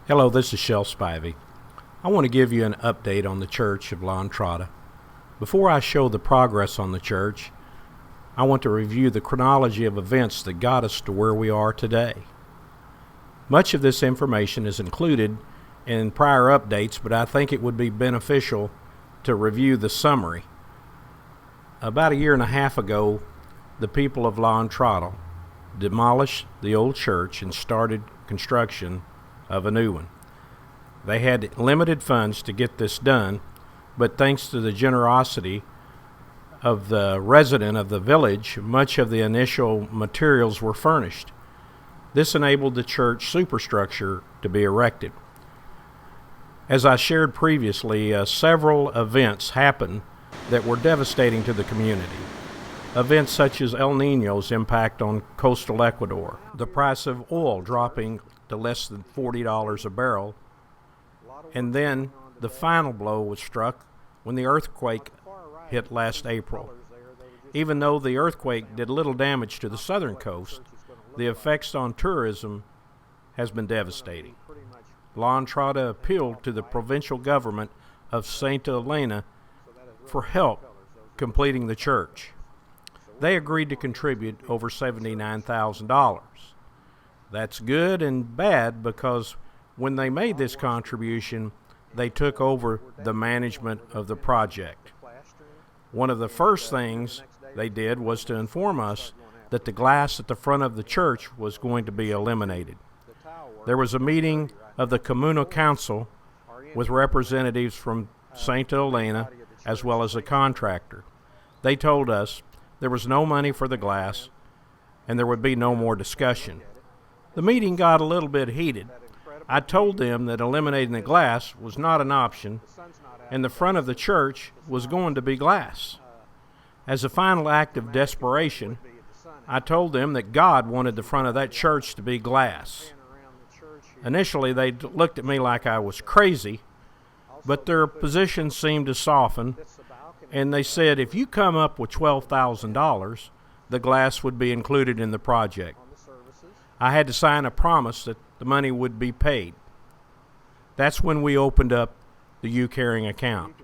Hello, this is Shel Spivey. I want to give you an update on the Church of Entrada. Before I show the progress on the church, I want to review the chronology of events that got us to where we are today. Much of this information is included in prior updates, but I think it would be beneficial to review the summary. About a year and a half ago, the people of Entrada demolished the old church and started construction of a new one. They had limited funds to get this done, but thanks to the generosity of the resident of the village, much of the initial materials were furnished. This enabled the church superstructure to be erected. As I shared previously, several events happened that were devastating to the community. Events such as El Niño's impact on coastal Ecuador, the price of oil dropping to less than $40 a barrel, and then the final blow was struck when the earthquake hit last April. Even though the earthquake did little damage to the southern coast, the effects on tourism has been devastating. Entrada appealed to the provincial government of Santa Elena for help completing the church. They agreed to contribute over $79,000. That's good and bad because when they made this contribution, they took over the management of the project. One of the first things they did was to inform us that the glass at the front of the church was going to be eliminated. There was a meeting of the communal council with representatives from Santa Elena as well as a contractor. They told us there was no money for the glass and there would be no more discussion. The meeting got a little bit heated. I told them that eliminating the glass was not an option and the front of the church was going to be glass. As a final act of desperation, I told them that God wanted the front of that church to be glass. Initially, they looked at me like I was crazy, but their position seemed to soften, and they said if you come up with $12,000, the glass would be included in the project. I had to sign a promise that the money would be paid. That's when we opened up the U-Carrying account.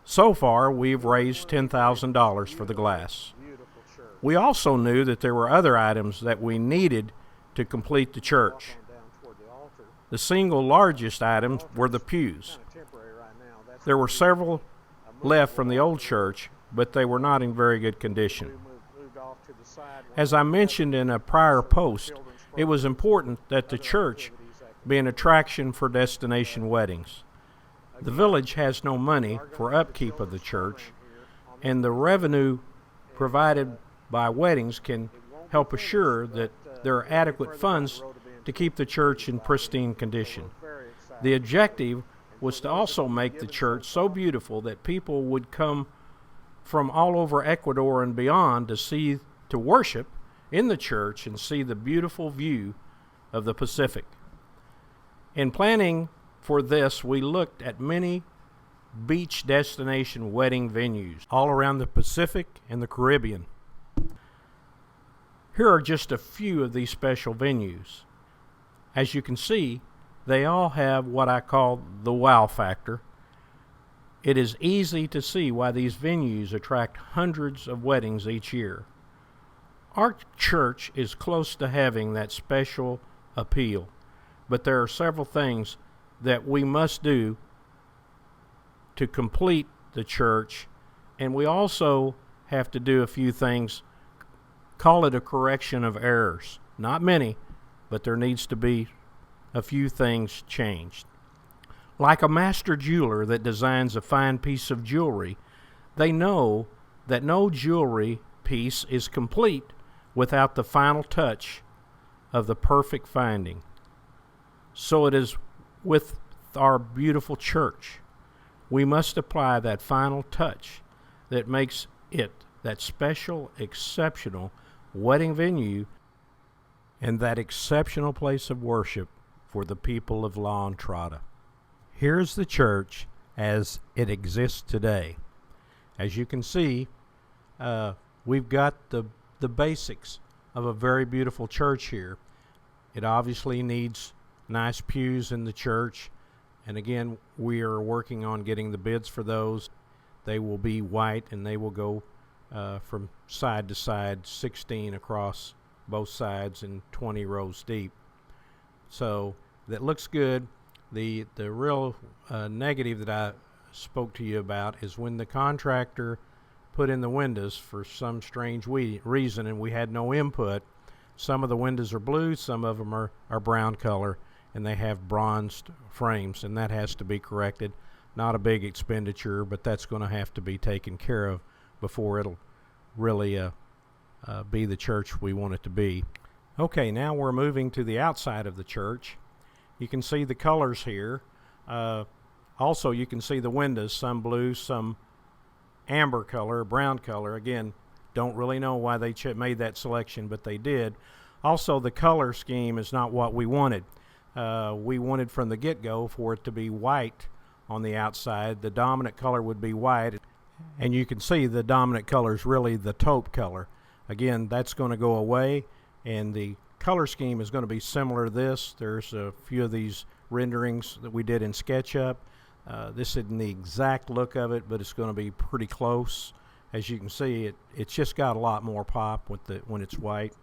So far, we've raised $10,000 for the glass. We also knew that there were other items that we needed to complete the church. The single largest items were the pews. There were several left from the old church, but they were not in very good condition. As I mentioned in a prior post, it was important that the church be an attraction for destination weddings. The village has no money for upkeep of the church, and the revenue provided by weddings can help assure that there are adequate funds to keep the church in pristine condition. The objective was to also make the church so beautiful that people would come from all over Ecuador and beyond to worship in the church and see the beautiful view of the Pacific. In planning for this, we looked at many beach destination wedding venues all around the Pacific and the Caribbean. Here are just a few of these special venues. As you can see, they all have what I call the wow factor. It is easy to see why these venues attract hundreds of weddings each year. Our church is close to having that special appeal, but there are several things that we must do to complete the church, and we also have to do a few things, call it a correction of errors. Not many, but there needs to be a few things changed. Like a master jeweler that designs a fine piece of jewelry, they know that no jewelry piece is complete without the final touch of the perfect finding. So it is with our beautiful church. We must apply that final touch that makes it that special, exceptional wedding venue and that exceptional place of worship for the people of Entrada. Here's the church as it exists today. As you can see, we've got the basics of a very beautiful church here. It obviously needs nice pews in the church. And again, we are working on getting the bids for those. They will be white, and they will go from side to side, 16 across both sides and 20 rows deep. So that looks good. The real negative that I spoke to you about is when the contractor put in the windows for some strange reason, and we had no input. Some of the windows are blue, some of them are brown color, and they have bronzed frames, and that has to be corrected. Not a big expenditure, but that's going to have to be taken care of before it'll really be the church we want it to be. Okay, now we're moving to the outside of the church. You can see the colors here. Also, you can see the windows, some blue, some amber color, brown color. Again, don't really know why they made that selection, but they did. Also, the color scheme is not what we wanted. We wanted from the get-go for it to be white on the outside. The dominant color would be white, and you can see the dominant color is really the taupe color. Again, that's going to go away, and the color scheme is going to be similar to this. There's a few of these renderings that we did in SketchUp. This isn't the exact look of it, but it's going to be pretty close. As you can see, it's just got a lot more pop when it's white.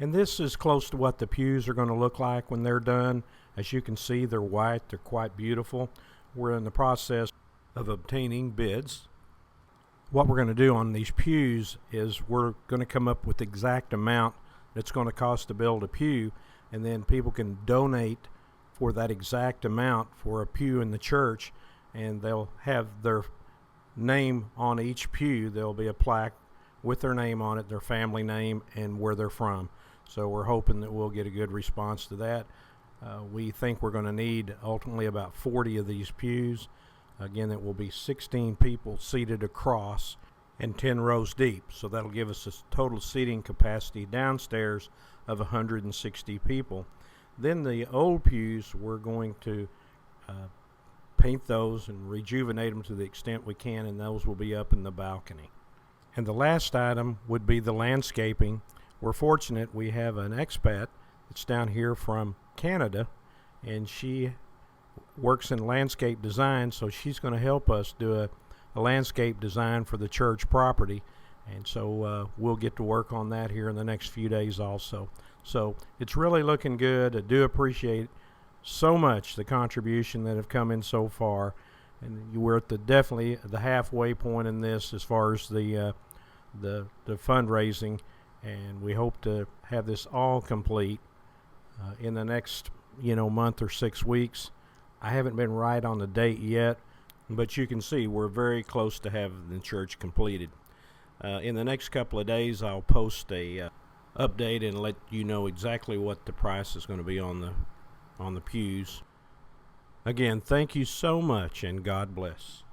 And this is close to what the pews are going to look like when they're done. As you can see, they're white. They're quite beautiful. We're in the process of obtaining bids. What we're going to do on these pews is we're going to come up with the exact amount it's going to cost to build a pew, and then people can donate for that exact amount for a pew in the church, and they'll have their name on each pew. There'll be a plaque with their name on it, their family name, and where they're from. So we're hoping that we'll get a good response to that. We think we're going to need ultimately about 40 of these pews. Again, it will be 16 people seated across and 10 rows deep. So that'll give us a total seating capacity downstairs of 160 people. Then the old pews, we're going to paint those and rejuvenate them to the extent we can, and those will be up in the balcony. And the last item would be the landscaping. We're fortunate we have an expat that's down here from Canada, and she works in landscape design, so she's going to help us do a landscape design for the church property. And so we'll get to work on that here in the next few days also. So it's really looking good. I do appreciate so much the contribution that have come in so far. And we're at definitely the halfway point in this as far as the fundraising. And we hope to have this all complete in the next month or 6 weeks. I haven't been right on the date yet, but you can see we're very close to having the church completed. In the next couple of days, I'll post a update and let you know exactly what the price is going to be on the pews. Again, thank you so much, and God bless.